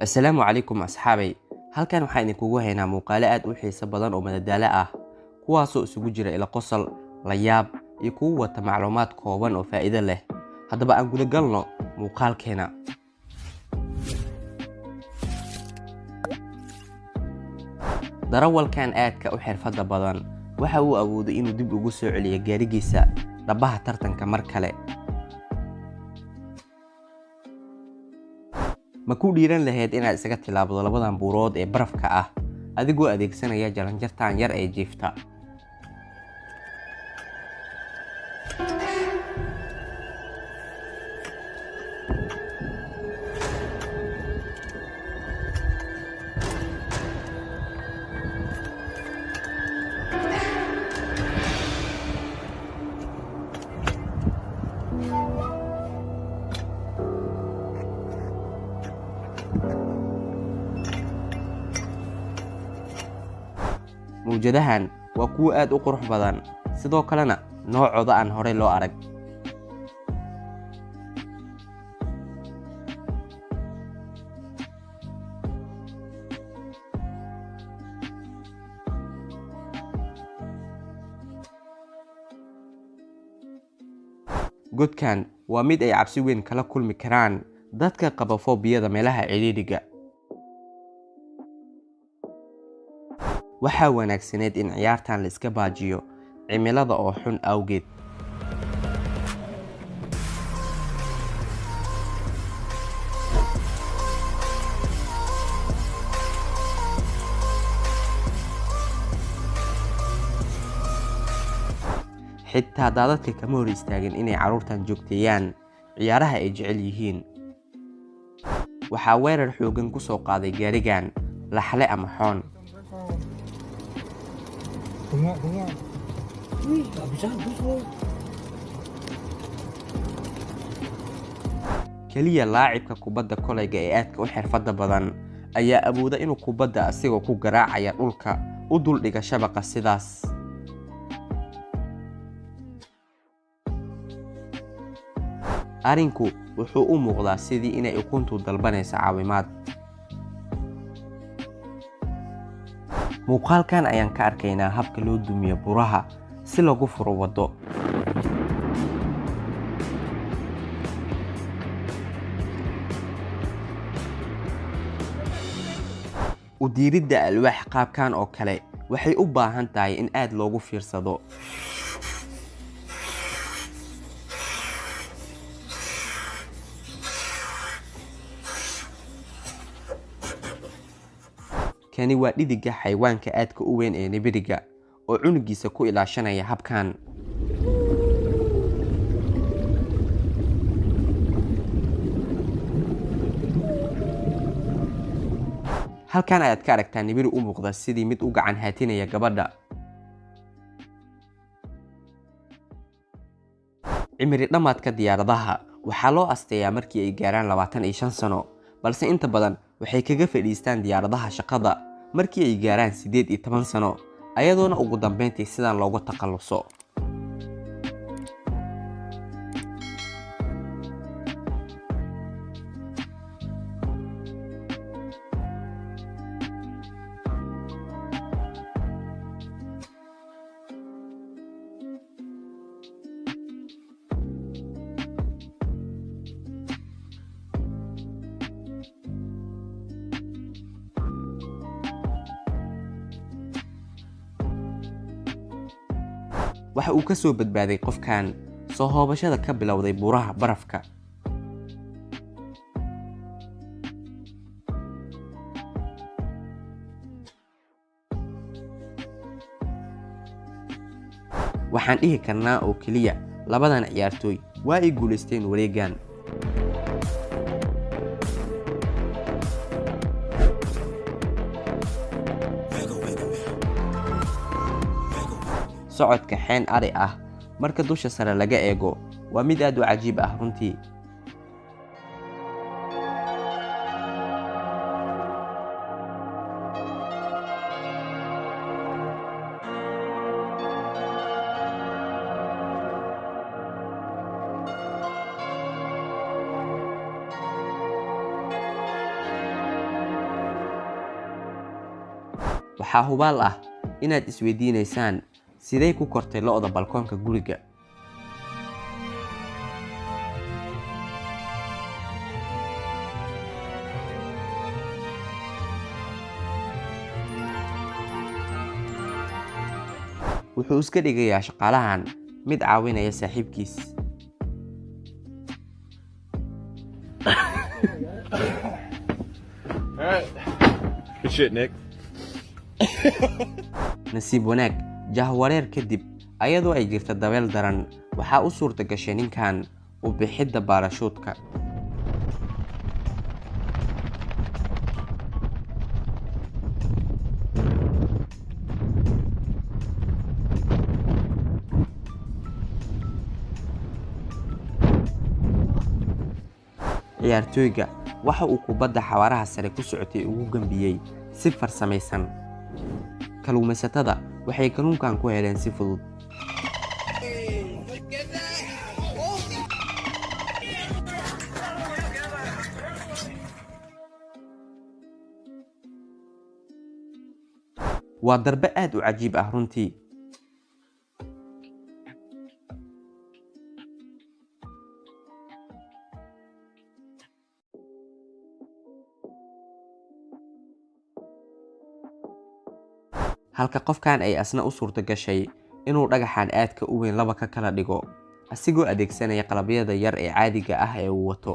Assalaamu calaykum asxaabay. Halkan waxaan idinkugu haynaa muuqaalo aad u xiiso badan oo madadaalo ah, kuwaasoo isugu jira ila qosol, la yaab iyo kuwa wata macluumaad kooban oo faa'iido leh. Haddaba aan guda galno muuqaalkeena. Darawalkan aadka u xirfadda badan waxa uu awooday inuu dib ugu soo celiyo gaarigiisa dhabaha tartanka mar kale. Ma ku dhiiran lahayd inaad isaga tilaabdo labadan buurood ee barafka ah adigoo adeegsanaya jaranjartan yar ee jiifta? Mawjadahan waa kuwo aad u qurux badan, sidoo kalena noocooda aan horey loo arag. Godkan waa mid ay cabsi weyn kala kulmi karaan dadka qaba foobiyada meelaha cidhiidhiga. Waxaa wanaagsaneed in ciyaartan la iska baajiyo cimilada oo xun awgeed. Xitaa daadadka kama hor istaagin inay carruurtan joogteeyaan ciyaaraha ay jecel yihiin. Waxaa weerar xooggan ku soo qaaday gaarigan laxle ama xoon. Tengok. Wih, tak bisa habis loh. Kaliya laacibka kubadda kolayga ee aadka u xirfadda badan ayaa awooda inuu kubadda asigoo ku garaacaya dhulka u duldhiga shabaqa sidaas. Arrinku wuxuu u muuqdaa sidii inay ukuntu dalbanayso caawimaad. Muuqaalkan ayaan ka arkaynaa habka loo dumiyo buraha si lagu furo waddo. U diiridda alwaax qaabkan oo kale waxay u baahan tahay in aad loogu fiirsado. Kani waa dhidibga xayawaanka aadka u weyn ee nibiriga oo cunugiisa ku ilaashanaya habkan. Halkan ayaad ka aragtaa nibiri u muuqda sidii mid u gacan haatinaya gabadha. Cimri dhammaadka diyaaradaha waxaa loo asteeyaa markii ay gaaraan 25 sano, balse inta badan waxay kaga fadhiistaan diyaaradaha shaqada markii ay gaaraan 18 sano, ayadoona ugu dambeyntii sidan looga takhaluso. Waxa uu ka soo badbaaday qofkan soo hoobashada ka bilowday buuraha barafka. Waxaan dhihi karnaa oo keliya labadan ciyaartooy waa ay guulaysteen wareegan. Socodka xeen ari ah marka dusha sare laga eego waa mid aad u cajiib ah runtii. waxaa hubaal ah inaad isweydiinaysaan sidee ku kortay lo'da balkoonka guriga. wuxuu iska dhigayaa shaqaalahan mid caawinaya saaxiibkiis. Good shit, Nick. nasiib wanaag, jahwareer kadib, ayadoo ay jirta dabeel daran, waxaa u suurta gashay ninkan u bixidda baarashuudka. ciyaartooyga waxa uu kubadda xawaaraha sare ku socotay ugu gambiyey si farsamaysan. kalluumaysatada waxay kalluunkan ku heleen si fudud. waa darbe aad u cajiib ah runtii. halka qofkan ay asna u suurta gashay inuu dhagaxan aadka u weyn laba ka kala dhigo asigoo adeegsanaya qalabyada yar ee caadiga ah ee uu wato.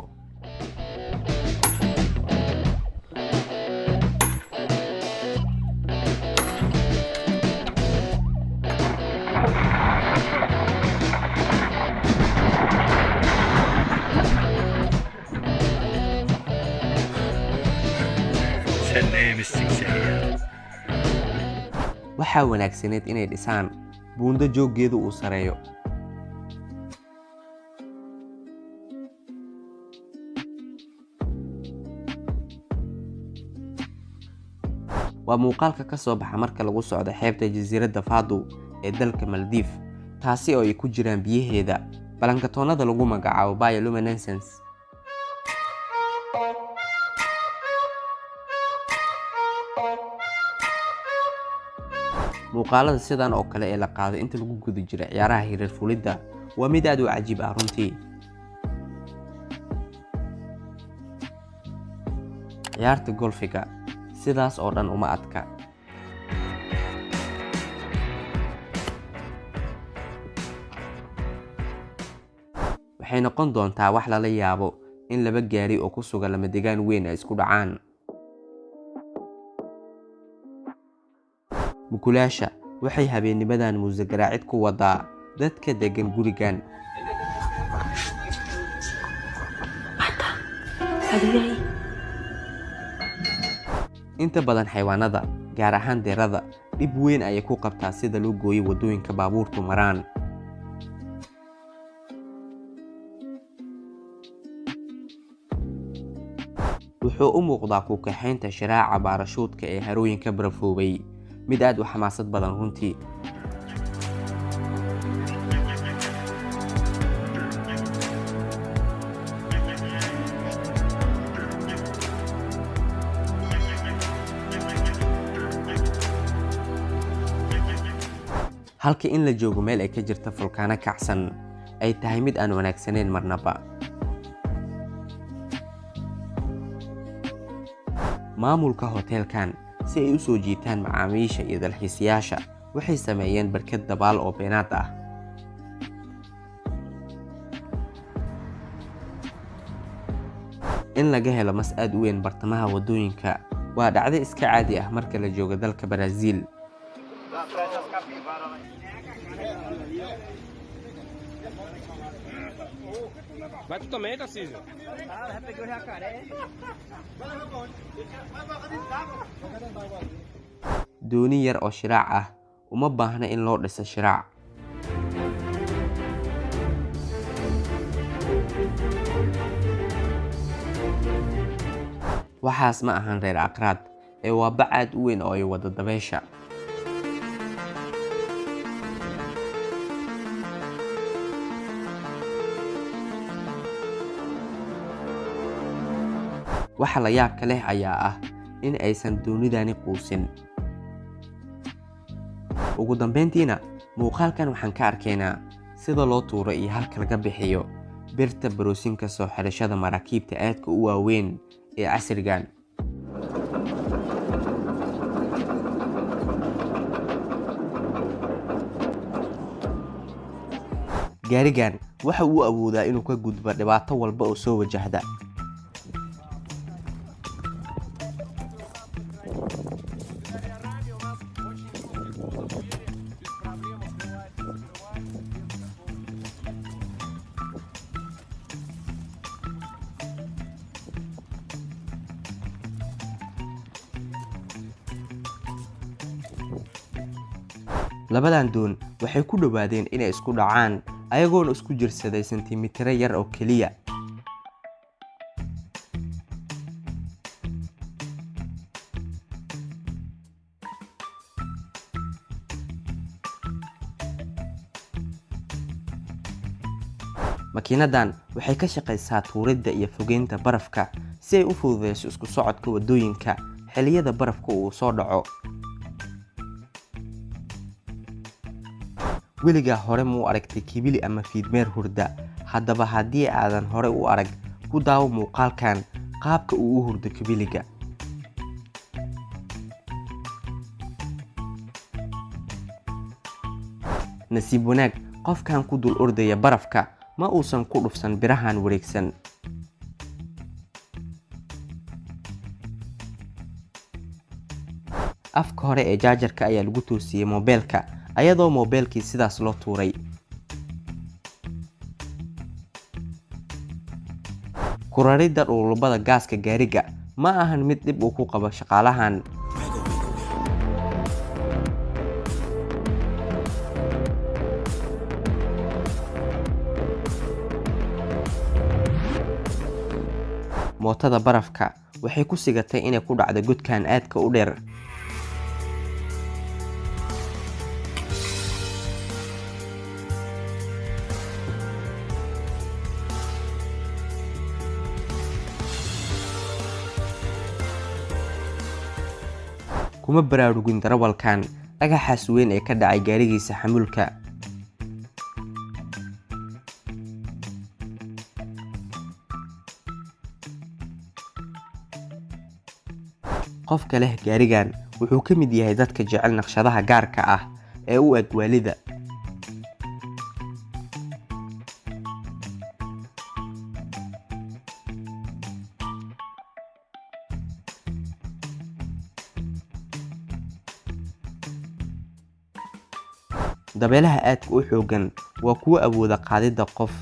waxaa wanaagsaneed inay dhisaan buundo jooggeedu uu sareeyo. waa muuqaalka ka soo baxa marka lagu socdo xeebta jasiiradda Fadu ee dalka Maldives, taasi oo ay ku jiraan biyaheeda balankatoonnada lagu magacaabo bioluminescence. muuqaalada sidan oo kale ee la qaado inta lagu guda jiro ciyaaraha hirar fulidda waa mid aad u cajiib ah runtii. ciyaarta golfiga sidaas oo dhan uma adka. waxay noqon doontaa wax lala yaabo in laba gaari oo ku sugan lamadegaan weyn ay isku dhacaan. mukulaasha waxay habeennimadan muuse garaacid ku wadaa dadka degan gurigan. inta badan xayawaanada, gaar ahaan deerada, dhib weyn ayay ku qabtaa sida loo gooyo waddooyinka baabuurtu maraan. wuxuu u muuqdaa ku kaxaynta shiraaca baarashuudka ee harooyinka barafoobay mid aad u xamaasad badan runtii. halka in la joogo meel ay ka jirta fulkaano kacsan ay tahay mid aan wanaagsaneyn marnaba. maamulka hoteelkan si ay u soo jiitaan macaamiisha iyo dalxiisayaasha waxay sameeyeen barkad dabaal oo beenaad ah. in laga helo mas aad u weyn bartamaha waddooyinka waa dhacdo iska caadi ah marka la joogo dalka Brazil. Mas tu também, Tarcísio? dooni yar oo shiraac ah uma baahna in loo dhiso shiraac. waxaas ma ahan reer aqraad ee waa bac aad u weyn oo ay wada dabeesha. waxa la yaabka leh ayaa ah in aysan doonidani quusin. ugu dambeyntiina muuqaalkan waxaan ka arkaynaa sida loo tuuro iyo halka laga bixiyo birta baroosinka soo xirashada maraakiibta aadka u waaweyn ee casrigan. gaarigan waxa uu awoodaa inuu ka gudbo dhibaato walba oo soo wajahda. labadan doon waxay ku dhawaadeen inay isku dhacaan ayagoona isku jirsaday sentimitiro yar oo keliya. makiinadan waxay ka shaqaysaa tuuridda iyo fogeynta barafka si ay u fududeyso isku socodka wadooyinka xilliyada barafka uu soo dhaco. weligaa hore muu aragtay kibili ama fiidmeer hurda? haddaba haddii aadan hore u arag, ku daawo muuqaalkan qaabka uu u hurdo kibiliga. nasiib wanaag, qofkan ku dul ordaya barafka ma uusan ku dhufsan birahan wareegsan. afka hore ee jaajarka ayaa lagu toosiyey moobeelka ayadoo moobeelkii sidaas loo tuuray. ku raridda dhulubada gaaska gaariga ma ahan mid dhib uu ku qabo shaqaalahan. mootada barafka waxay ku sigatay inay ku dhacdo godkan aadka u dheer. kuma baraarugin darawalkan dhagaxaas weyn ee ka dhacay gaarigiisa xamuulka. qofka leh gaarigan wuxuu ka mid yahay dadka jecel naqshadaha gaarka ah ee u eg waalida. dabeelaha aadka u xoogan waa kuwo awooda qaadidda qof.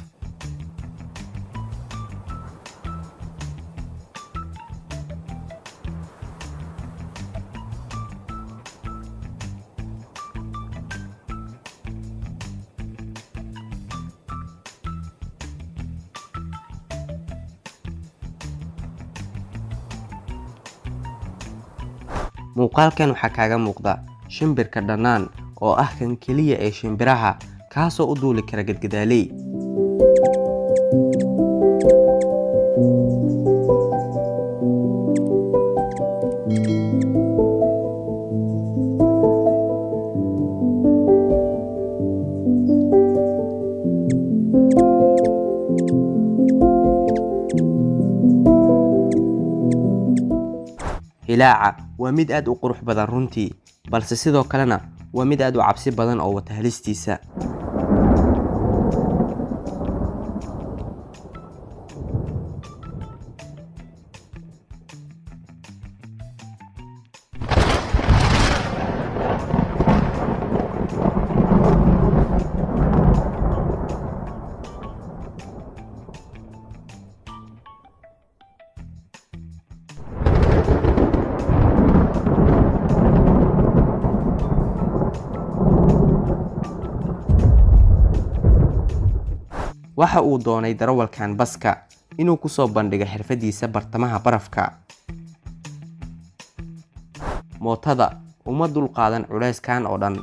muuqaalkan waxaa kaaga muuqda shimbirka dhannaan oo ah kan keliya ee shimbiraha kaasoo u duuli kara gadgadaaley. hilaaca waa mid aad u qurux badan runtii, balse sidoo kalena waa mid aad u cabsi badan oo wata halistiisa. waxa uu doonay darawalkan baska inuu ku soo bandhigo xirfadiisa bartamaha barafka. mootada uma dul qaadan culeyskan oo dhan.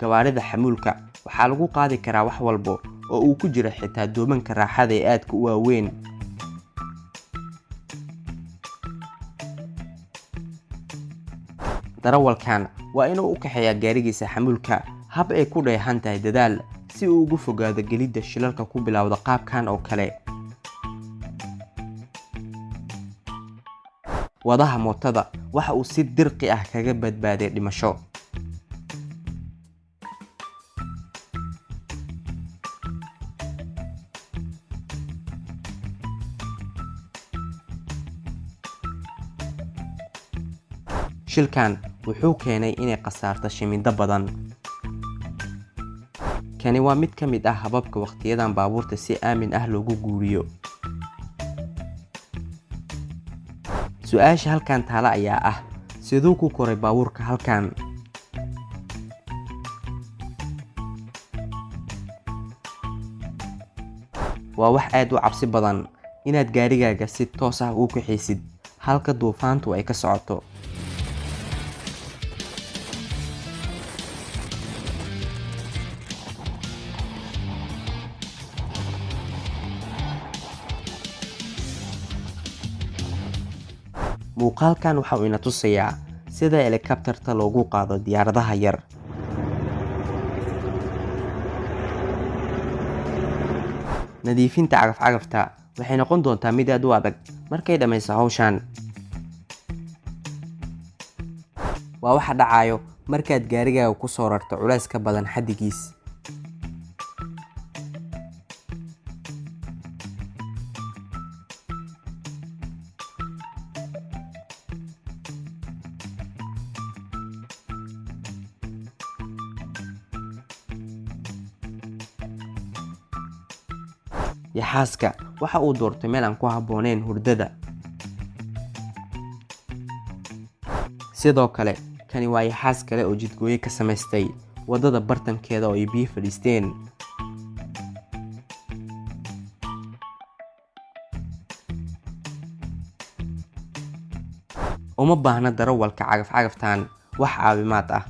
gawaarida xamuulka waxaa lagu qaadi karaa wax walbo oo uu ku jiro xitaa doomanka raaxada ee aadka u waaweyn. darawalkan waa inuu u kaxeeyaa gaarigiisa xamuulka hab ay ku dheehan tahay dadaal si uu ugu fogaado gelidda shilalka ku bilowda qaabkan oo kale. wadaha mootada waxa uu si dirqi ah kaga badbaaday dhimasho. shilkan wuxuu keenay inay khasaarto shimindo badan. kani waa mid ka mid ah hababka waqtiyadan baabuurta si aamin ah loogu guuriyo. su-aasha halkan taala ayaa ah, siduu ku koray baabuurka halkan? waa wax aad u cabsi badan inaad gaarigaaga si toos ah ugu kaxaysid halka duufaantu ay ka socoto. muuqaalkan waxa uu ina tusayaa sida helikabtarta loogu qaado diyaaradaha yar. nadiifinta cagaf-cagafta waxay noqon doontaa mid aad u adag markay dhammayso hawshan. waa waxa dhacayo markaad gaarigaaga ku soo rarto culays ka badan xaddigiis. yaxaaska waxa uu doortay meel aan ku habboonayn hurdada. sidoo kale kani waa yaxaas kale oo jidgooye ka samaystay waddada bartankeeda oo ay biyo fadhiisteen. uma baahna darawalka cagaf-cagaftan wax caawimaad ah.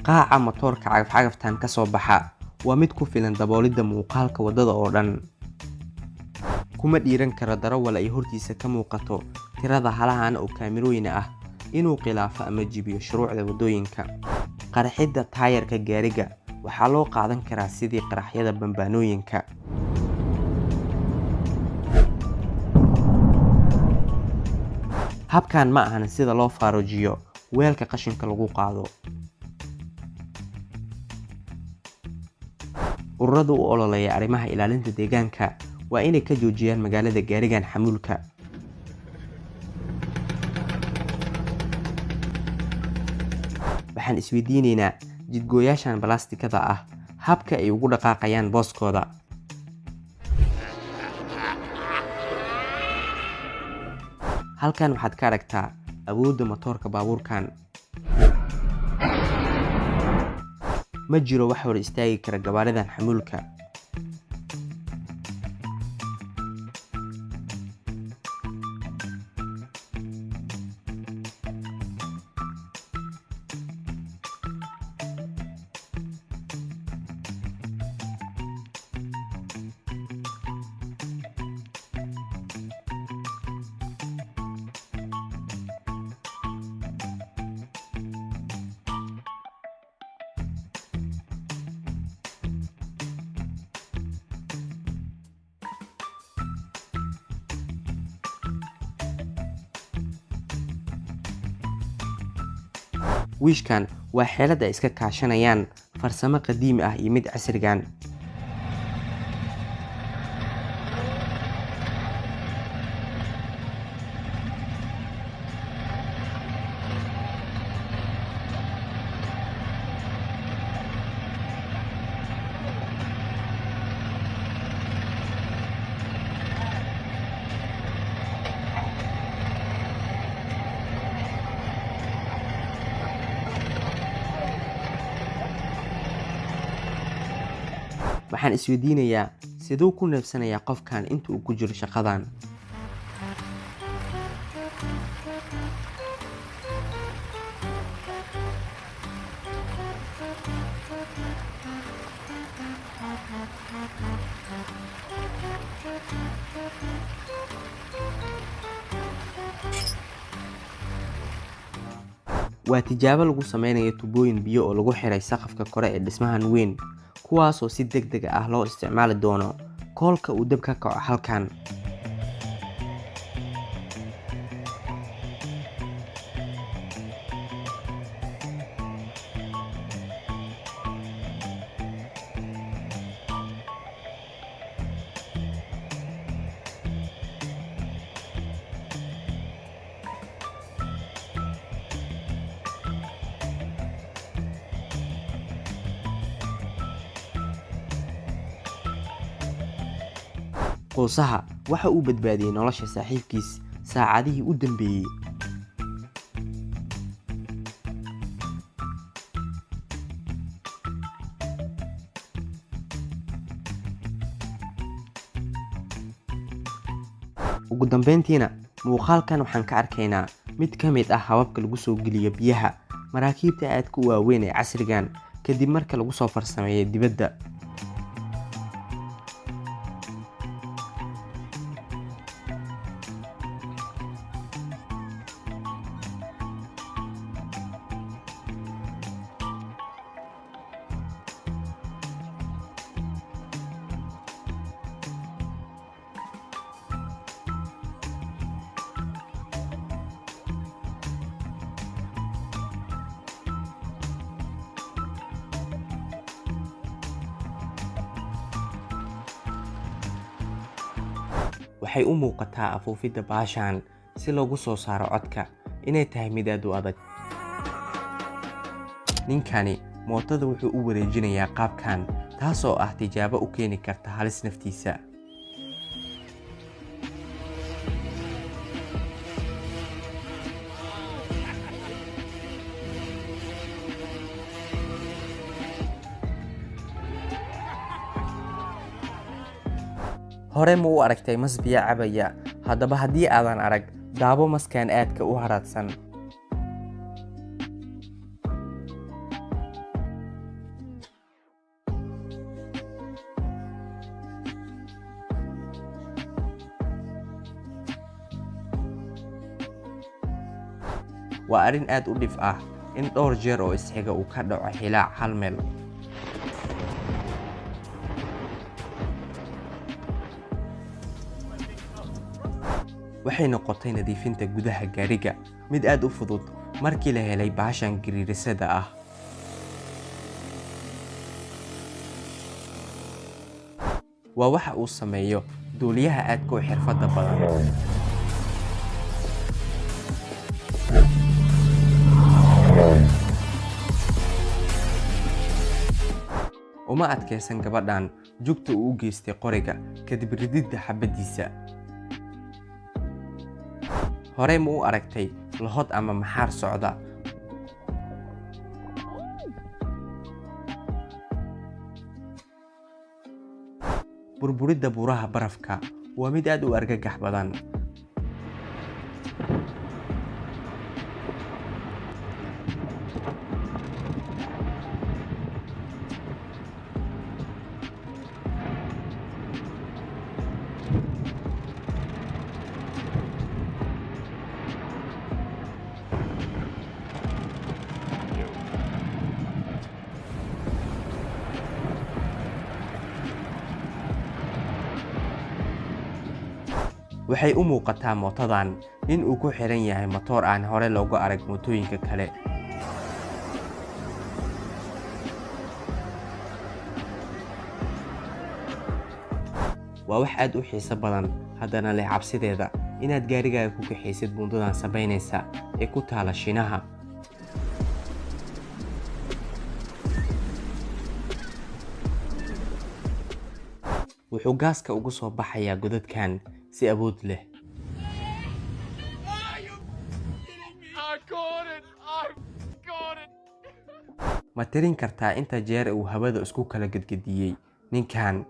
qaaca matoorka cagaf-cagaftan ka soo baxa waa mid ku filan daboolidda muuqaalka waddada oo dhan. kuma dhiiran karo darawal ay hortiisa ka muuqato tirada halahan oo kaamirooyin ah inuu khilaafo ama jibiyo shuruucda waddooyinka. qarxidda taayarka gaariga waxaa loo qaadan karaa sidii qaraxyada bambaanooyinka. habkan ma ahan sida loo faarujiyo weelka qashinka lagu qaado. ururada u ololeeya arrimaha ilaalinta deegaanka waa inay ka joojiyaan magaalada gaarigan xamuulka. waxaan isweydiinaynaa jidgooyaashan balastikada ah habka ay ugu dhaqaaqayaan booskooda. halkan waxaad ka aragtaa awoodda matoorka baabuurkan. ma jiro wax hor istaagi kara gawaaridan xamuulka. wiishkan waa xeelad ay iska kaashanayaan farsamo qadiimi ah iyo mid casrigan. waxaan isweydiinayaa siduu ku neefsanayaa qofkan inta uu ku jiro shaqadan. waa tijaabo lagu sameynayo tubooyin biyo oo lagu xiray saqafka kore ee dhismahan weyn, kuwaasoo si degdeg ah loo isticmaali doono koolka uu dab ka kaco halkan. Quusaha waxa uu badbaadiyay nolosha saaxiibkiis saacadihii u dambeeyay. ugu dambeyntiina muuqaalkan waxaan ka arkaynaa mid ka mid ah hababka lagu soo geliyo biyaha maraakiibta aadka u waaweyn ee casrigan kadib marka lagu soo farsameeyay dibadda. waxay u muuqataa afuufidda baashan si loogu soo saaro codka inay tahay mid aad u adag. ninkani mootada wuxuu u wareejinayaa qaabkan, taasoo ah tijaabo u keeni karta halis naftiisa. hore ma u aragtay mas biyo cabaya? haddaba haddii aadan arag, daabo maskan aadka u haraadsan. waa arrin aad u dhif ah in dhowr jeer oo isxiga uu ka dhaco hilaac hal meel. waxay noqotay nadiifinta gudaha gaariga mid aad u fudud markii la helay baashan gariirisada ah. waa waxa uu sameeyo duuliyaha aadka u xirfadda badan. uma adkaysan gabadhan jugta uu u geystay qoriga kadib rididda xabaddiisa. horey ma u aragtay lahod ama maxaar socda? burburidda buraha barafka waa mid aad u argagax badan. waxay u muuqataa mootadan in uu ku xiran yahay matoor aan hore loogu arag mootooyinka kale. waa wax aad u xiiso badan, haddana leh cabsideeda inaad gaarigaaga ku kaxaysid bundadan samaynaysa ee ku taala Shiinaha. wuxuu gaaska uga soo baxayaa godadkan si awood leh. ma tirin kartaa inta jeer uu hawada isku kala gedgediyey ninkan.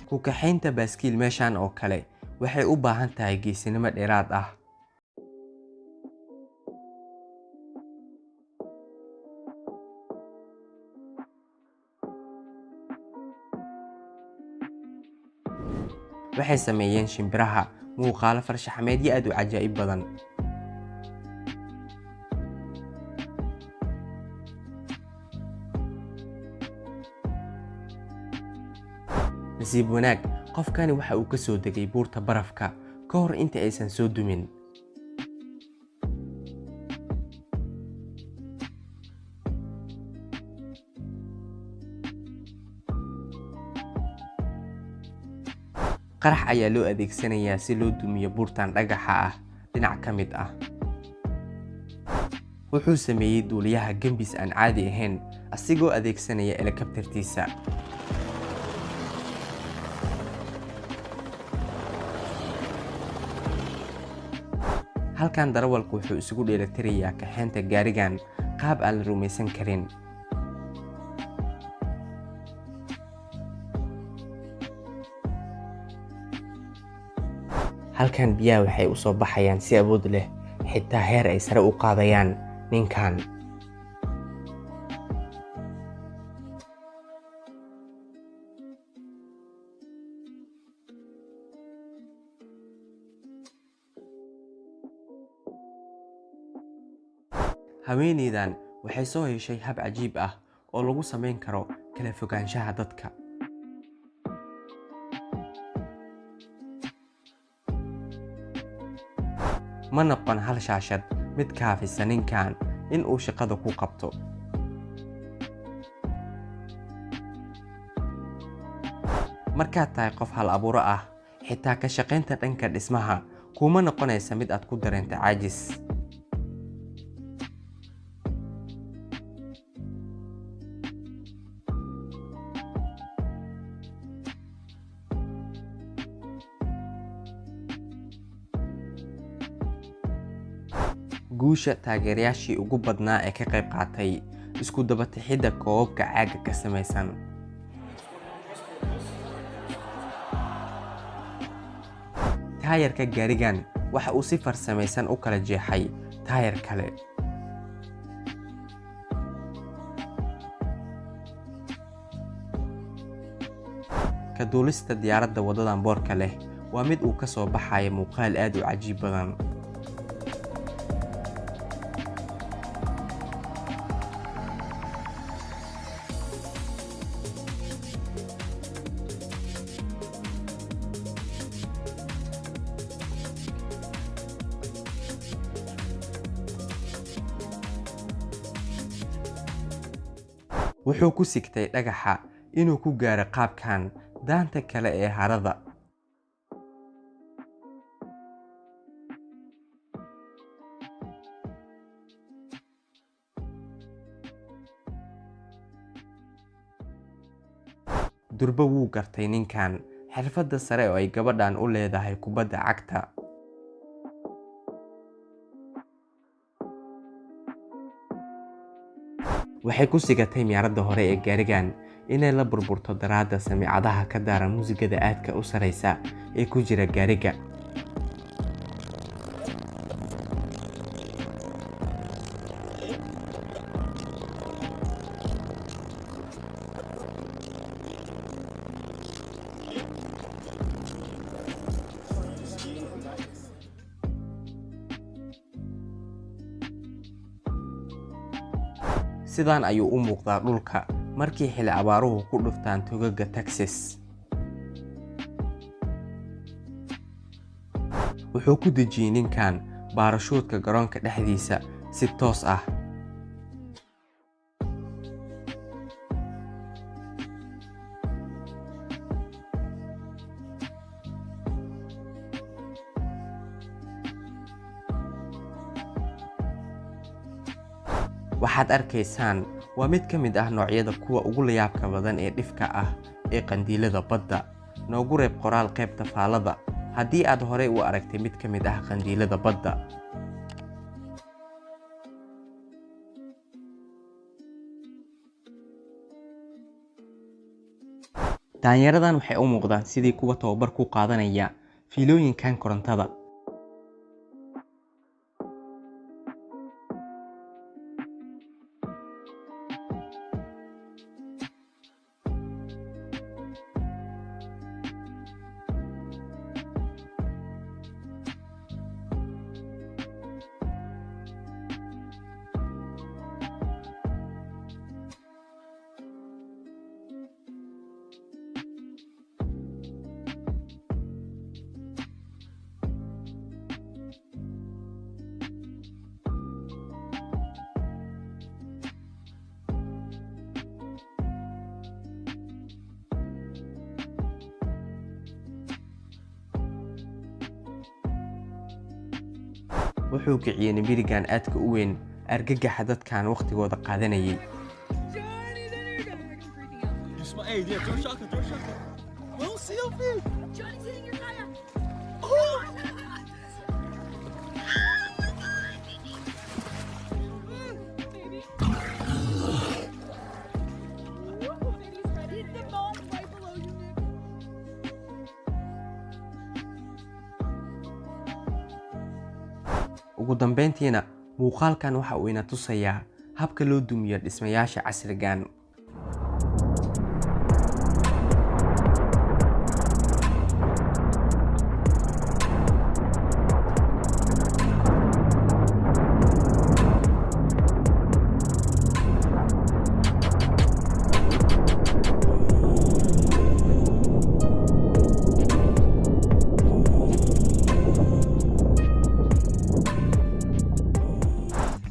Ku kaxaynta baaskiil meeshan oo kale waxay u baahan tahay geesinimo dheeraad ah. Waxay sameeyeen shimbiraha muuqaalo farshaxameedyo aad u cajaa'ib badan. nasiib wanaag, qofkani waxa uu ka soo degay buurta barafka ka hor inta aysan soo dumin. qarax ayaa loo adeegsanayaa si loo dumiyo buurtan dhagaxa ah dhinac ka mid ah. wuxuu sameeyey duuliyaha gambis aan caadi ahayn asigoo adeegsanaya helikabtartiisa. halkan darawalku wuxuu isugu dheelitirayaa kaxaynta gaarigan qaab aan la rumaysan karin. halkan biyaha waxay u soo baxayaan si awood leh, xitaa heer ay sare u qaadayaan ninkan. haweeneydan waxay soo heshay hab cajiib ah oo lagu samayn karo kala fogaanshaha dadka. ma noqon hal shaashad mid kaafisa ninkan in uu shaqada ku qabto. markaad tahay qof hal abuuro ah, xitaa ka shaqaynta dhanka dhismaha kuma noqonaysa mid aad ku dareento caajis. guusha taageerayaashii ugu badnaa ee ka qayb qaatay isku dabatixidda koobabka caaga ka samaysan. taayarka gaarigan waxa uu si farsamaysan u kala jeexay taayar kale. ka duulista diyaaradda waddadan boorka leh waa mid uu ka soo baxaya muuqaal aad u cajiib badan. wuxuu ku sigtay dhagaxa inuu ku gaaro qaabkan daanta kale ee harada. durba wuu gartay ninkan xirfadda sare oo ay gabadhan u leedahay kubadda cagta. waxay ku sigatay miyaaradda hore ee gaarigan inay la burburto daraadda samiicadaha ka daara muusigada aadka u saraysa ee ku jira gaariga. sidaan ayuu u muuqdaa dhulka markii xilli abaaruhu ku dhuftaan togaga Texas. wuxuu ku dejiyey ninkan baarashuudka garoonka dhexdiisa si toos ah. waxaad arkaysaan waa mid ka mid ah noocyada kuwa ugu layaabka badan ee dhifka ah ee qandiilada badda. noogu reeb qoraal qaybta faallada haddii aad horey u aragtay mid ka mid ah qandiilada badda. daanyaradan waxay u muuqdaan sidii kuwa tababar ku qaadanaya fiilooyinkan korontada. wuxuu kiciyay nimbirigan aadka u weyn argagaxa dadkan waqtigooda qaadanayay. ugu dambeyntiina muuqaalkan waxa uu ina tusayaa habka loo dumiyo dhismayaasha casrigan.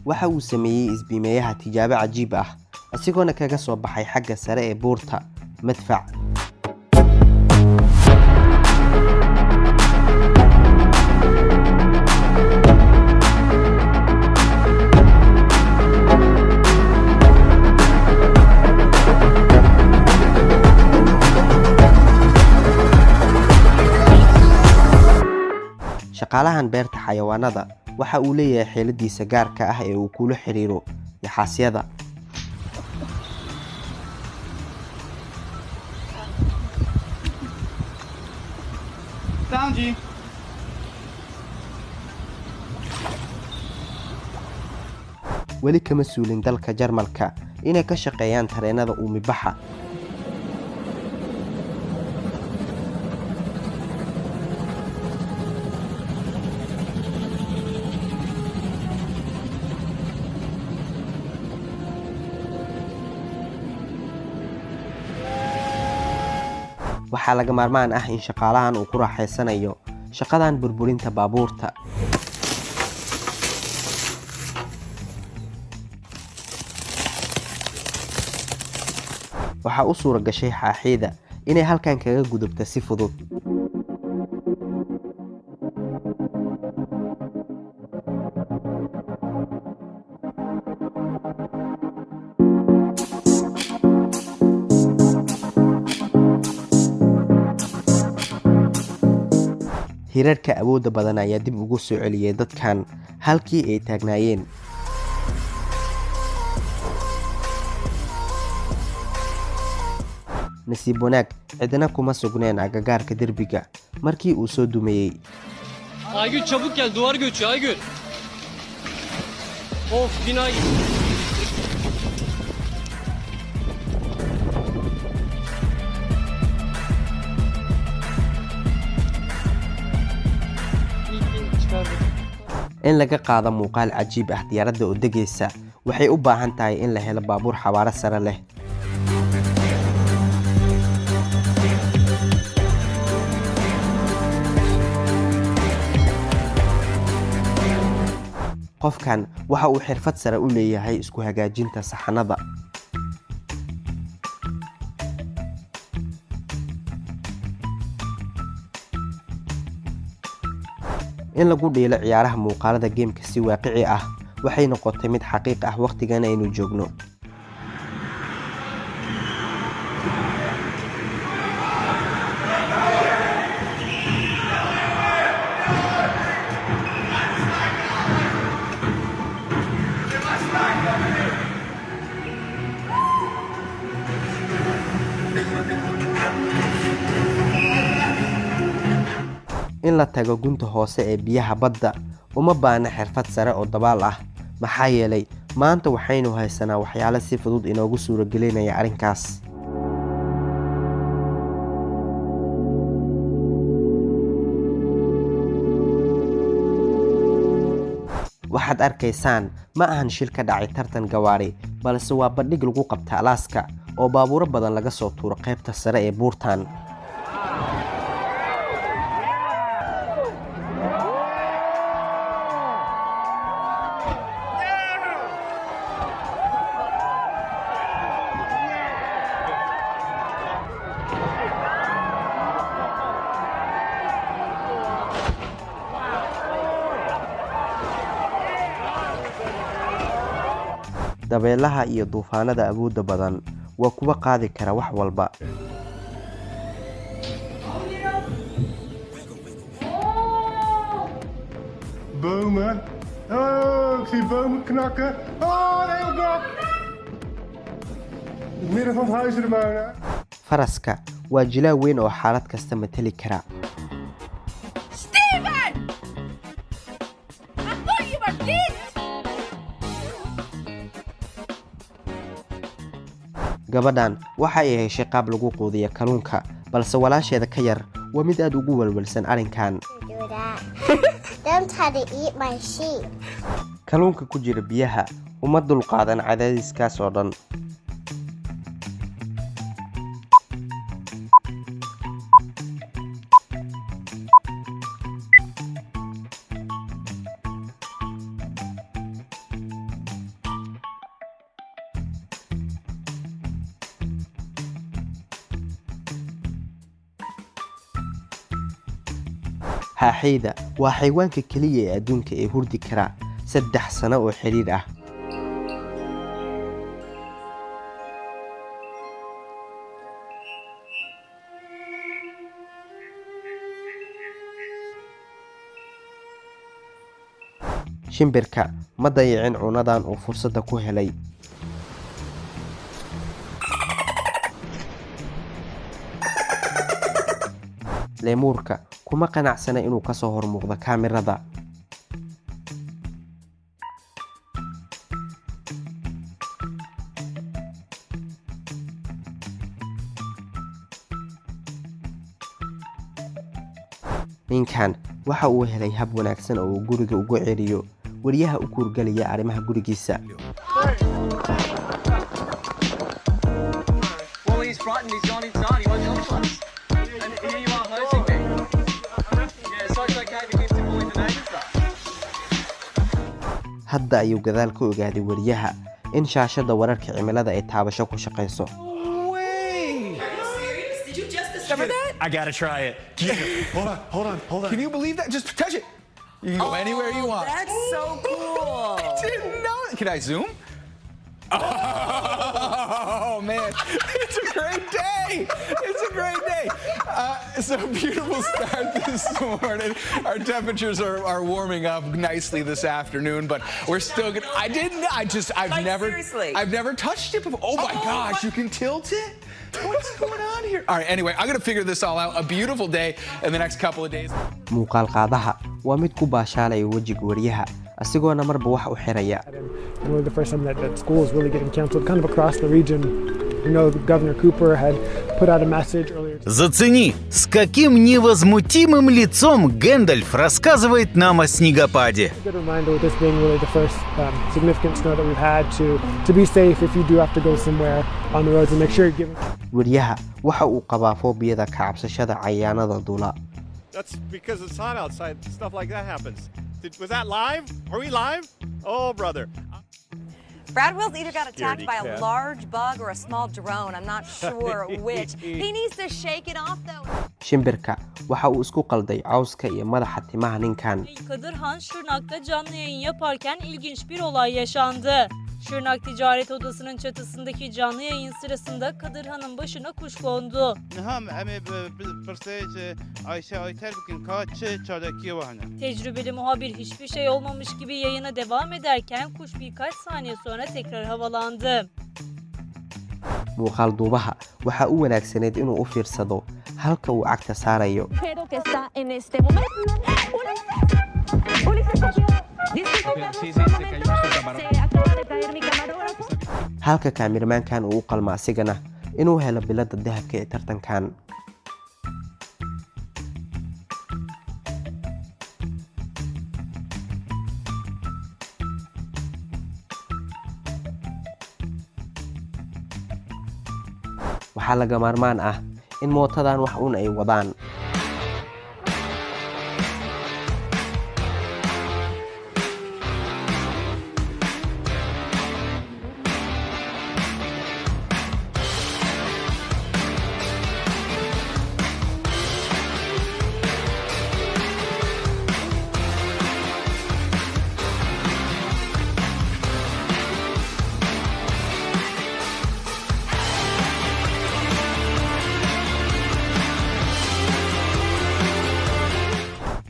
waxa uu sameeyay isbiimeeyaha tijaabo cajiib ah asigoona kaga soo baxay xagga sare ee buurta madfac. shaqaalahan beerta xayawaanada waxa uu leeyahay xeeladiisa gaarka ah ee uu kula xiriiro yaxaasyada. weli kama suulin dalka Jarmalka inay ka shaqeeyaan tareenada uumibaxa. waxaa laga maarmaan ah in shaqaalahan uu ku raaxaysanayo shaqadan burburinta baabuurta. waxaa u suura gashay xaaxiida inay halkan kaga gudubto si fudud. hirarka awoodda badan ayaa dib ugu soo celiyay dadkan halkii ay taagnaayeen. nasiib wanaag cidna kuma sugneen agagaarka derbiga markii uu soo dumayay. Aygül çabuk gel, duvar göçüyor Aygül. Of, bina gitti. in laga qaado muuqaal cajiib ah diyaaradda oo degaysa waxay u baahan tahay in la helo baabuur xawaare sare leh. qofkan waxa uu xirfad sare u leeyahay isku hagaajinta saxanada. in lagu dhiilo ciyaaraha muuqaalada geemka si waaqici ah waxay noqotay mid xaqiiq ah waqtigan aynu joogno. in la tago gunta hoose ee biyaha badda uma baahna xirfad sare oo dabaal ah, maxaa yeelay maanta waxaynu haysanaa waxyaalo si fudud inoogu suuragelinaya arrinkaas. waxaad arkaysaan ma ahan shil ka dhacay tartan gawaari, balse waa bandhig lagu qabta Alaska oo baabuuro badan laga soo tuuro qaybta sare ee buurtan. dabeelaha iyo duufaanada awoodda badan waa kuwa qaadi kara wax walba. Bomen. Oh, ik zie bomen knakken. Oh, een heel dak. In het midden van het huis er bijna. faraska waa jilaa weyn oo xaalad kasta matali kara. Steven! I thought you were dead! gabadhan waxa ay heshay qaab lagu quudiyo kalluunka, balse walaasheeda ka yar waa mid aad ugu walwalsan arrinkan. Do that. Don't try to eat my sheep. kalluunka ku jira biyaha uma dulqaadan cadaadiskaas oo dhan. haaxayda waa xayawaanka keliya ee adduunka ee hurdi kara 3 sano oo xiriir ah. shimbirka ma dayicin cunadan uu fursadda ku helay. leemuurka kuma qanacsana inuu ka soo hormuuqdo kaamirada. ninkan waxa uu helay hab wanaagsan oo uu guriga ugu celiyo wariyaha u kuurgalaya arrimaha gurigiisa. Well, he's frightened. He's gone inside. He won't talk to us. And here you are hosting me. Yeah, so it's okay to keep bullying the neighbours. hadda ayuu gadaal ka ogaaday wariyaha in shaashada wararka cimilada ay taabasho ku shaqeyso. Did you just discover that? I gotta try it. Hold on. Can you believe that? Just touch it. You can go anywhere you want. That's so cool! Didn't know it. Can I zoom? Oh man, it's a great day. It's a great day. It's a beautiful start this morning. Our temperatures are warming up nicely this afternoon, but we're still good. Seriously? I've never touched it before. Oh my gosh, you can tilt it? What's going on here? All right, anyway, I'm gonna figure this all out. A beautiful day in the next couple of days. muuqaal qaadaha waa mid ku baashaalaya wejiga wariyaha asigoona marba wax u xiraya. And really the first time that school was really getting canceled kind of across the region. You know, Governor Cooper had put out a message earlier. Зацени, с каким невозмутимым лицом Гэндальф рассказывает нам о снегопаде. A good reminder with this being really the first significant snow that we've had to be safe if you do have to go somewhere on the roads and make sure you're giving. wariyaha waxa uu qabaa foobiyada ka cabsashada cayaanada duula. That's because it's hot outside. Stuff like that happens. Was that live? Are we live? Oh, brother. Brad Wills either got attacked Scaredy by a cat. large bug or a small drone. I'm not sure which. He needs to shake it off though. shimbirka waxa uu isku qalday cawska iyo madaxa timaha ninkan. Kadırhan Şırnak'ta canlı yayın yaparken ilginç bir olay yaşandı. Şırnak Ticaret Odası'nın çatısındaki canlı yayın sırasında Kadırhan'ın başına kuş kondu. Tecrübeli muhabir hiçbir şey olmamış gibi yayına devam ederken kuş birkaç saniye sonra tekrar havalandı. muuqaal duubaha waxaa u wanaagsaneyd inuu u fiirsado halka uu cagta saarayo. Pero que está en este momento. Ulises cayó. Disculpe, Sí, se cayó su camarógrafo. se acaba de caer mi camarógrafo. Halka kaamirmaankan uu u qalma asigana inuu helo bilada dahabka ee tartankan. waxaa laga maarmaan ah in mootadan wax uun ay wadaan.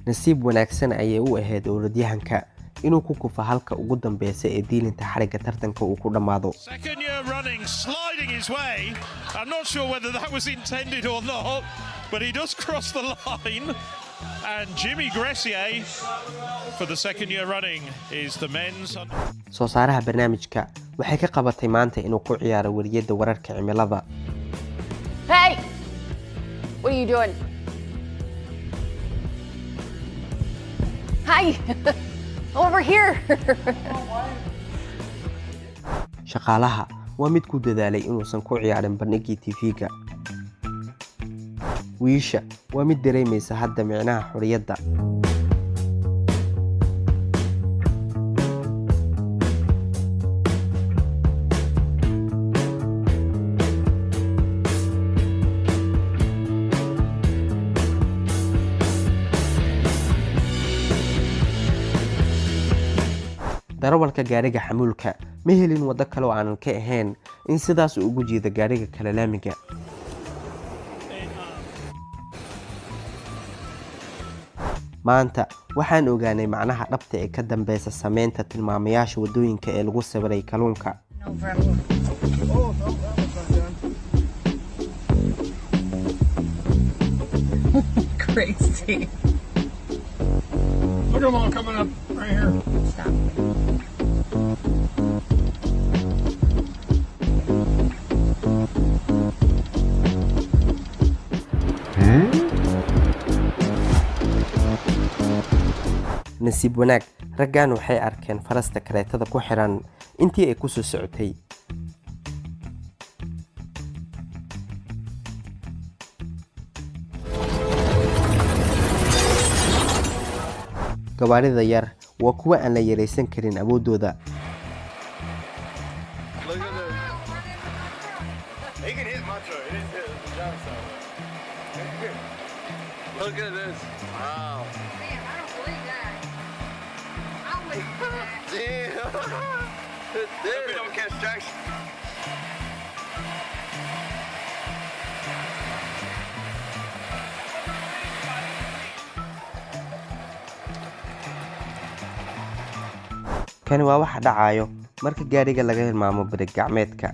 nasiib wanaagsan ayay u ahayd orodyahanka inuu ku kufo halka ugu dambeysa ee diilinta xariga tartanka uu ku dhamaado. Second year running, sliding his way. I'm not sure whether that was intended or not, but he does cross the line. And Jimmy Gressier, for the second year running, is the men's. soo saaraha barnaamijka waxay ka qabatay maanta inuu ku ciyaaro wariyada wararka cimilada. Hey! What are you doing? Hi! Over here! shaqaalaha waa mid ku dadaalay inuusan ku ciyaarin bandhigii TV-ga. wiisha waa mid dareemaysa hadda micnaha xorriyadda. darawalka gaariga xamuulka ma helin waddo kale oo aanan ka ahayn in sidaas uu ugu jiido gaariga kale laamiga. maanta waxaan ogaanay macnaha dhabta ee ka dambeysa sameynta tilmaamayaasha waddooyinka ee lagu sawiray kalluunka. Crazy. Look at them all coming up right here. Stop. nasiib wanaag raggan waxay arkeen farasta kareetada ku xiran intii ay ku soo socotay. gawaarida yar waa kuwa aan la yaraysan karin awoodooda. Look at this. Wow. Damn. Hope we don't catch Jackson. kani waa waxa dhacayo marka gaariga laga hilmaamo barig gacmeedka.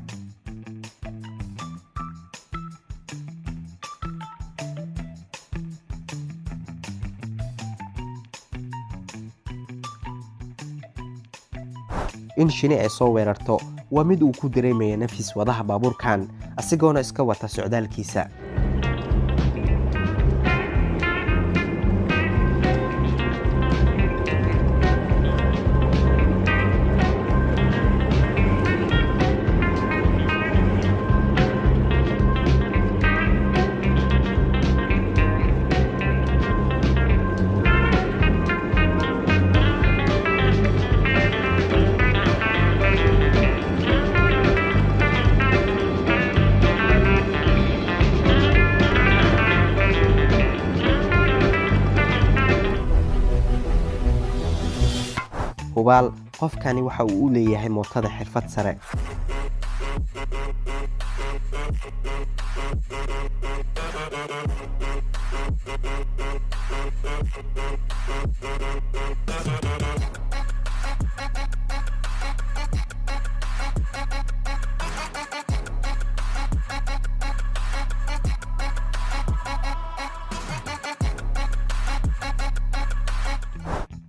in shini ay soo weerarto waa mid uu ku dareemaya nafis wadaha baabuurkan asigoona iska wata socdaalkiisa. hubaal qofkani waxa uu u leeyahay mootada xirfad sare.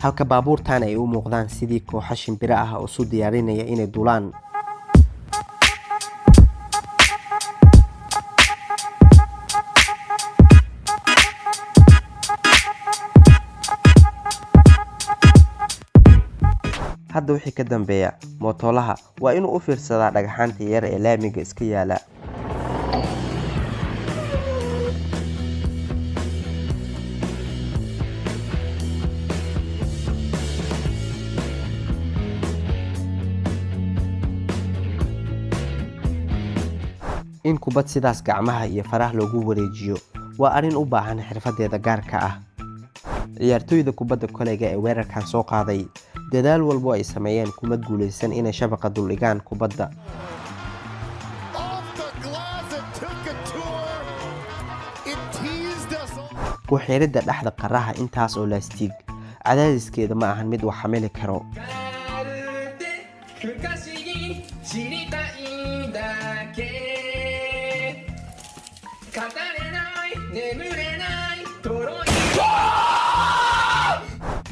halka baabuurtan ay u muuqdaan sidii kooxo shimbiro ah oo isu diyaarinaya inay duulaan. hadda wixii ka dambeeya mootolaha waa inuu u fiirsadaa dhagaxaanta yar ee laamiga iska yaala. in kubad sidaas gacmaha iyo faraha loogu wareejiyo waa arrin u baahan xirfadeeda gaarka ah. ciyaartoyda kubadda koleyga ee weerarkan soo qaaday dadaal walbo ay sameeyeen kuma guuleysan inay shabaqa duldhigaan kubadda. ku xiridda dhexda qaraha intaas oo laastiig cadaadiskeeda ma ahan mid wax xamili karo.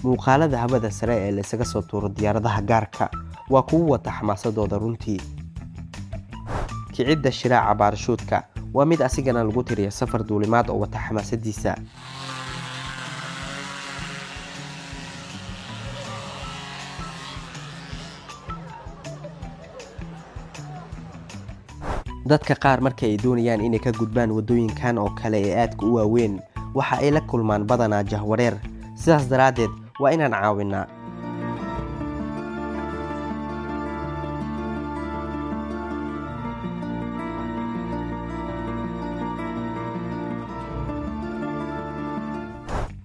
muuqaalada hawada sare ee laysaga soo tuuro diyaaradaha gaarka waa kuwa wata xamaasadooda runtii. kicidda shiraaca baarashuudka waa mid asigana lagu tiriya safar duulimaad oo wata xamaasadiisa. dadka qaar marka ay doonayaan inay ka gudbaan wadooyinkan oo kale ee aadka u waaweyn waxa ay la kulmaan badanaa jahwareer, sidaas daraaddeed waa inaan caawinaa.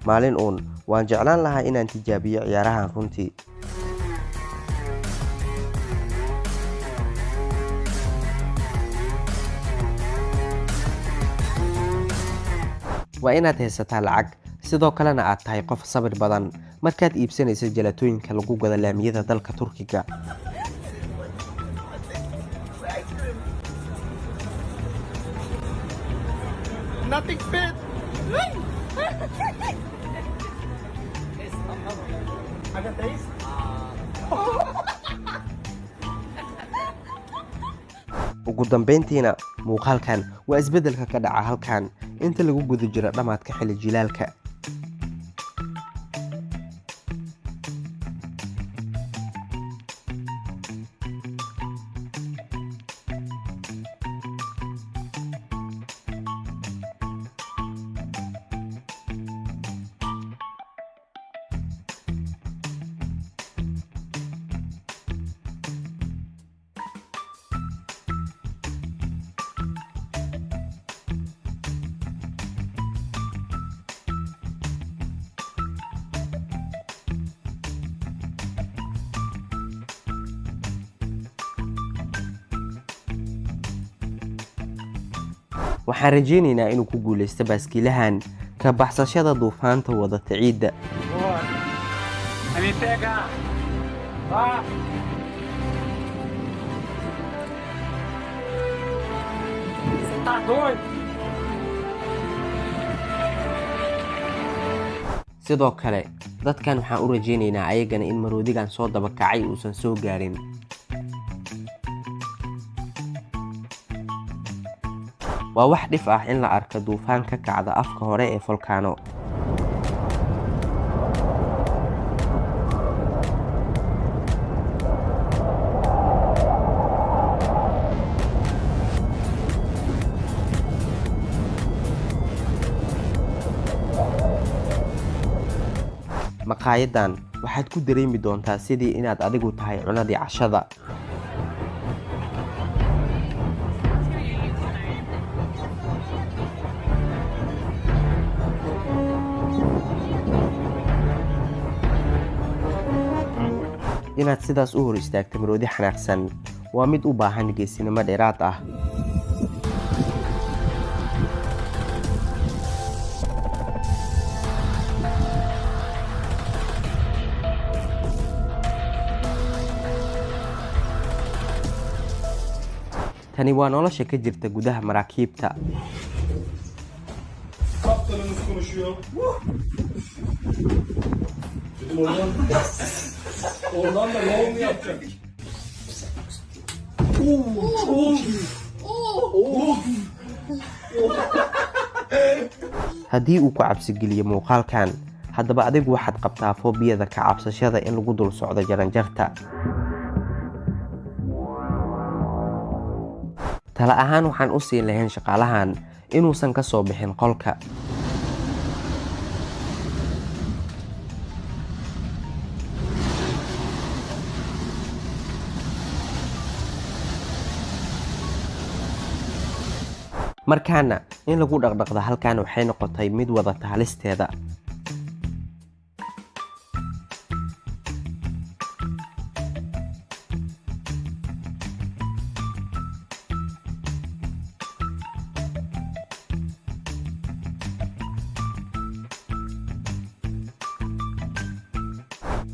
maalin waan jeclaan lahaa inaan tijaabiyo ciyaarahan runtii. waa inaad haysataa lacag, sidoo kalena aad tahay qof sabir badan markaad iibsanayso jalatooyinka lagu gado laamiyada dalka Turkiga. Nothing fit. I got these. ugu dambeyntiina muuqaalkan waa isbeddelka ka dhaca halkan inta lagu guda jiro dhamaadka xilli jilaalka. waxaan rajaynaynaa inuu ku guuleysto baaskiilahan ka baxsashada duufaanta wadata ciidda. sidoo kale dadkan waxaan u rajaynaynaa ayagana in maroodigan soo dabakacay uusan soo gaarin. waa wax dhif ah in la arko duufaan ka kacda afka hore ee volcano. maqaayadan waxaad ku dareemi doontaa sidii inaad adigu tahay cunadii cashada. inaad sidaas u hor istaagto maroodi xanaaqsan waa mid u baahan geesinimo dheeraad ah. tani waa nolosha ka jirta gudaha maraakiibta. Kaptanımız konuşuyor. Oradan da long yapacak. haddii uu ku cabsigeliyo muuqaalkan haddaba adigu waxaad qabtaa foobiyada ka cabsashada in lagu dul socdo jaranjarta tala ahaan waxaan u siin lahayn shaqaalahan inuusan ka soo bixin qolka markaana in lagu dhaqdhaqda halkan waxay noqotay mid wadata halisteeda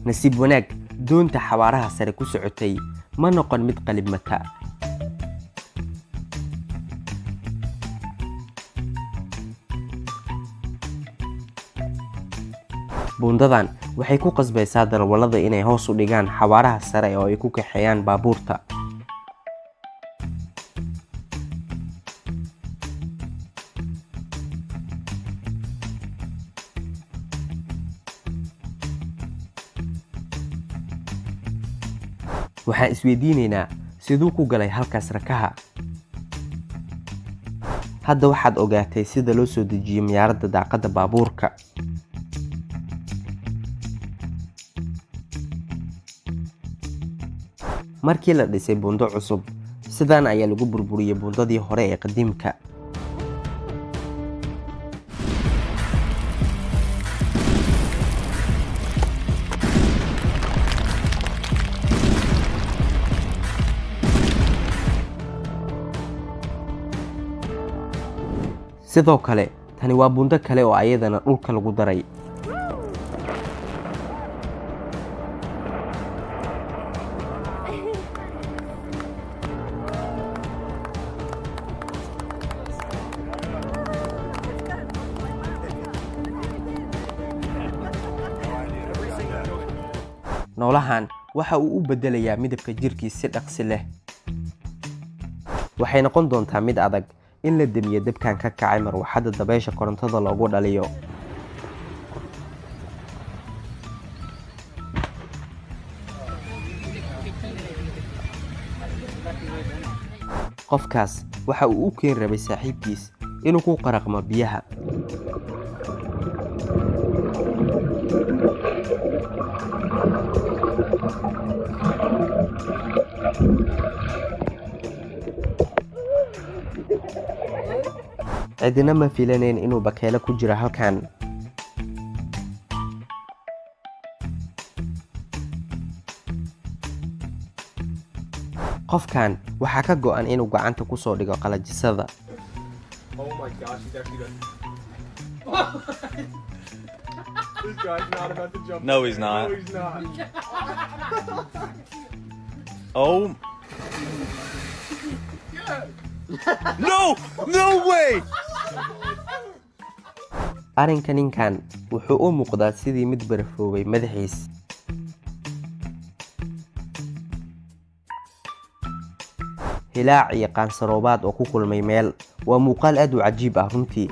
nasiib wanaag doonta xawaaraha sare ku socotay ma noqon mid qalibmata buundadan waxay ku qasbaysaa darawallada inay hoos u dhigaan xawaaraha sare oo ay ku kaxeeyaan baabuurta waxaan isweydiinaynaa siduu ku galay halkaas rakaha hadda waxaad ogaatay sida loo soo dejiyo miyaaradda daaqadda baabuurka markii la dhisay buundo cusub sidaan ayaa lagu burburiyey buundadii hore ee qadiimka sidoo kale tani waa buundo kale oo ayadana dhulka lagu daray noolahan waxa uu u bedelayaa midabka jirkiisa si dhaqsi leh waxay noqon doontaa mid adag in la damiyo dabkan ka kacay marwaxadda dabaysha korontada loogu dhaliyo qofkaas waxa uu u keeni rabay saaxiibkiis inuu ku qaraqmo biyaha cidina ma filanayn inuu bakeelo ku jiro halkan qofkan waxaa ka go'an inuu gacanta ku soo dhigo qalajisada Oh my gosh, he's actually done. This guy's not about to jump. No, he's not. No, he's not. Oh. No! No way! arrinka ninkan wuxuu u muuqdaa sidii mid barafoobay madaxiis hilaac iyo qaansaroobaad oo ku kulmay meel waa muuqaal aad u cajiib ah runtii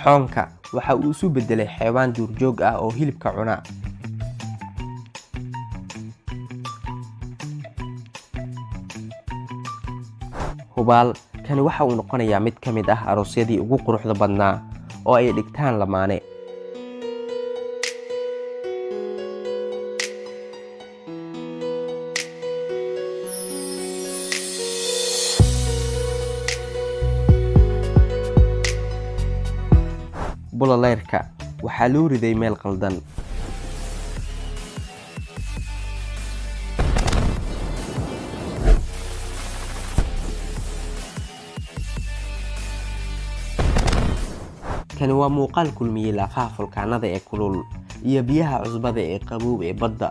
xoonka waxa uu isu beddelay xayawaan duurjoog ah oo hilibka cuna hubaal kani waxa uu noqonayaa mid ka mid ah aroosyadii ugu quruxda badnaa oo ay dhigtaan lamaane bulaleyrka waxaa loo riday meel qaldan kani waa muuqaal kulmiyey laafaha fulkaanada ee kulul iyo biyaha cusbada ee qabow ee badda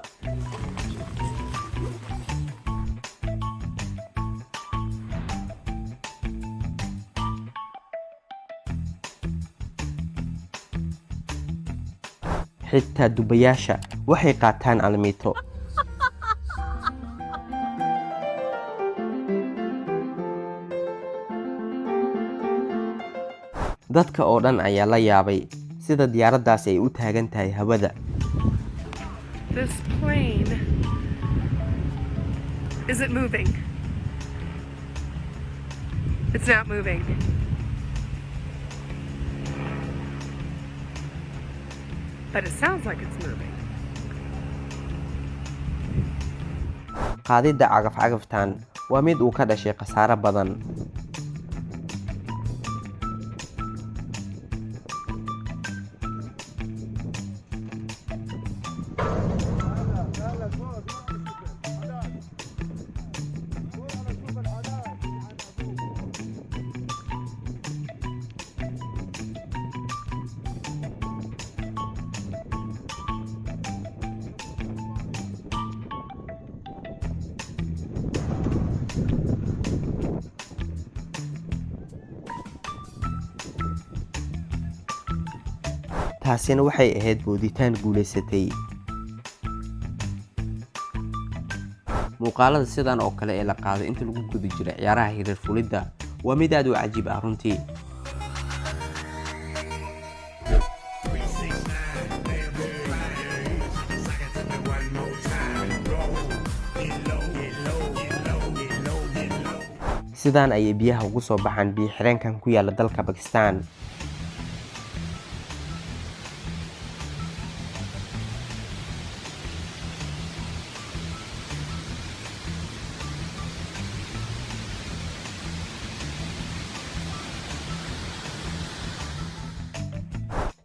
xitaa dubayaasha waxay qaataan almiito. dadka oo dhan ayaa la yaabay sida diyaaraddaas ay u taagan tahay hawada. This plane isn't moving. It's not moving. But it sounds like it's moving. qaadidda cagaf-cagaftan waa mid uu ka dhashay khasaare badan. taasina waxay ahayd booditaan guulaysatay. muuqaalada sidan oo kale ee la qaado inta lagu guda jiro ciyaaraha hirar fulidda waa mid aad u cajiib ah runtii. sidaan ayay biyaha ugu soo baxaan biyo xireenkan ku yaala dalka Pakistan.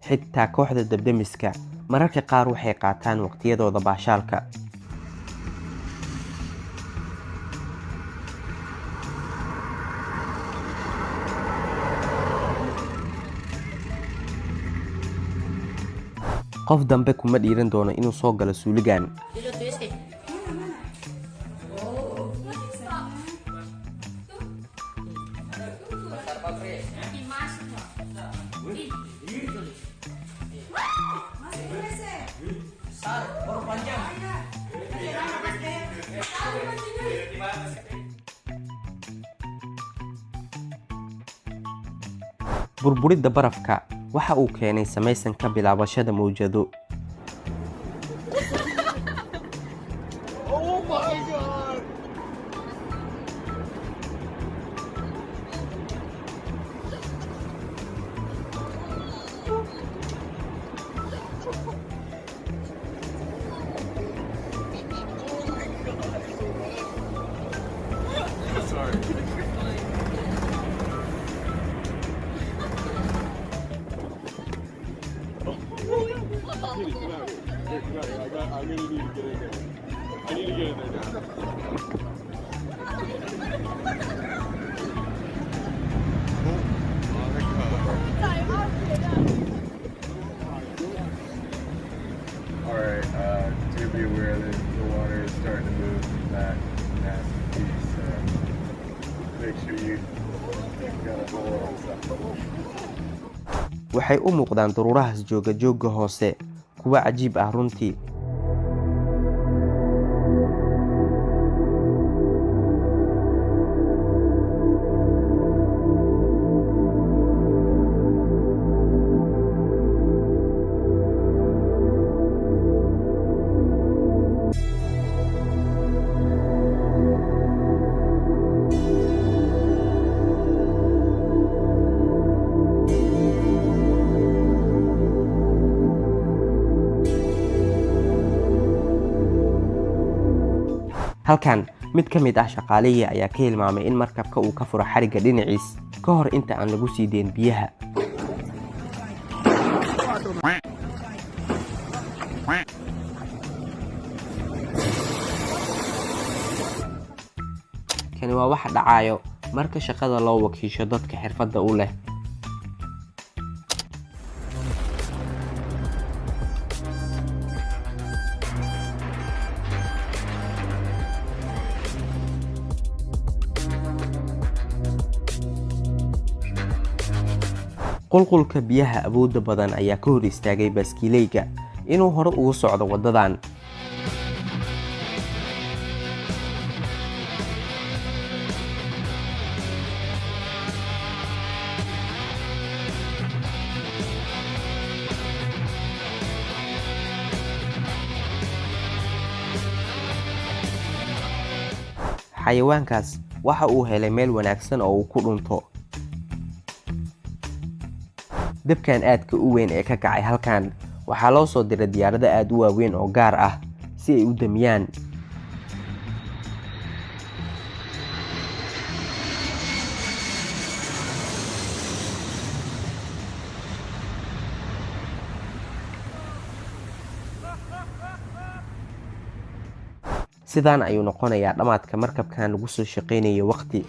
xitaa kooxda dabdamiska mararka qaar waxay qaataan waqtiyadooda baashaalka. qof dambe kuma dhiiran doono inuu soo galo suuligan. burburidda barafka waxa uu keenay samaysanka bilaabashada mowjado. Oh my god! Sorry. I'm gonna need to get in there. I need to get in there now. Alright, do be aware that the water is starting to move from that nasty piece. Make sure you got a hold on something. waxay u muuqdaan daruurahaas jooga hoose kuwa cajiib ah runtii. halkan mid ka mid ah shaqaalihii ayaa ka hilmaamay in markabka uu ka furo xarigga dhinaciis ka hor inta aan lagu sii deyn biyaha. kani waa waxa dhacayo marka shaqada loo wakiisho dadka xirfadda u leh. qulqulka biyaha awoodda badan ayaa ka hor istaagay baaskiileyga inuu hore ugu socdo waddadan. xayawaankaas waxa uu helay meel wanaagsan oo uu ku dhunto. dabkan aadka u weyn ee ka kacay halkan waxaa loo soo diray diyaarado aad u waaweyn oo gaar ah si ay u damiyaan. sidaan ayuu noqonayaa dhamaadka markabkan lagu soo shaqeynayo waqti.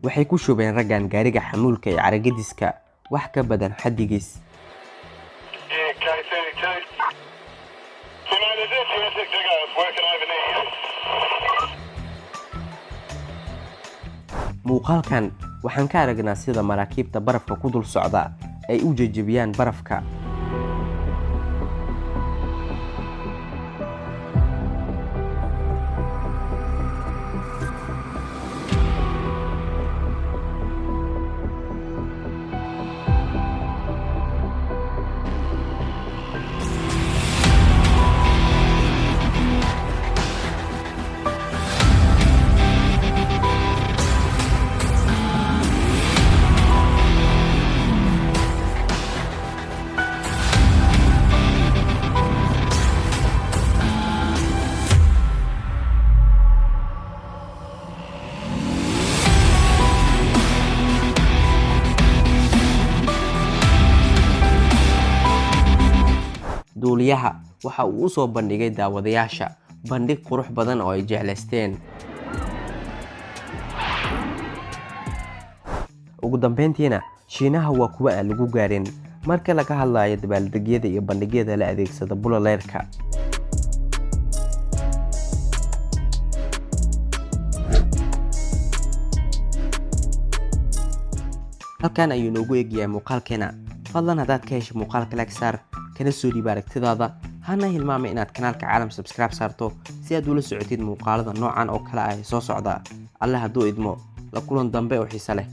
waxay ku shubeen raggan gaariga xamuulka ee caragadiska wax ka badan xaddigiis. muuqaalkan waxaan ka aragnaa sida maraakiibta barafka ku dul socda ay u jajabiyaan barafka. duuliyaha waxa uu u soo bandhigay daawadayaasha bandhig qurux badan oo ay jeclaysteen. ugu dambeyntiina Shiinaha waa kuwa aan lagu gaarin marka laga hadlayo dabaaldegyada iyo bandhigyada la adeegsada bulaleerka. halkan ayuu noogu eegyahay muuqaalkeena. fadlan haddaad ka heshay muuqaalka like saar kana soo dhiib aragtidaada. hana hilmaamay inaad kanaalka caalam subscribe saarto si aad ula socotid muuqaalada noocan oo kale ah ee soo socda. alle hadduu idmo la kulan dambe oo xiiso leh.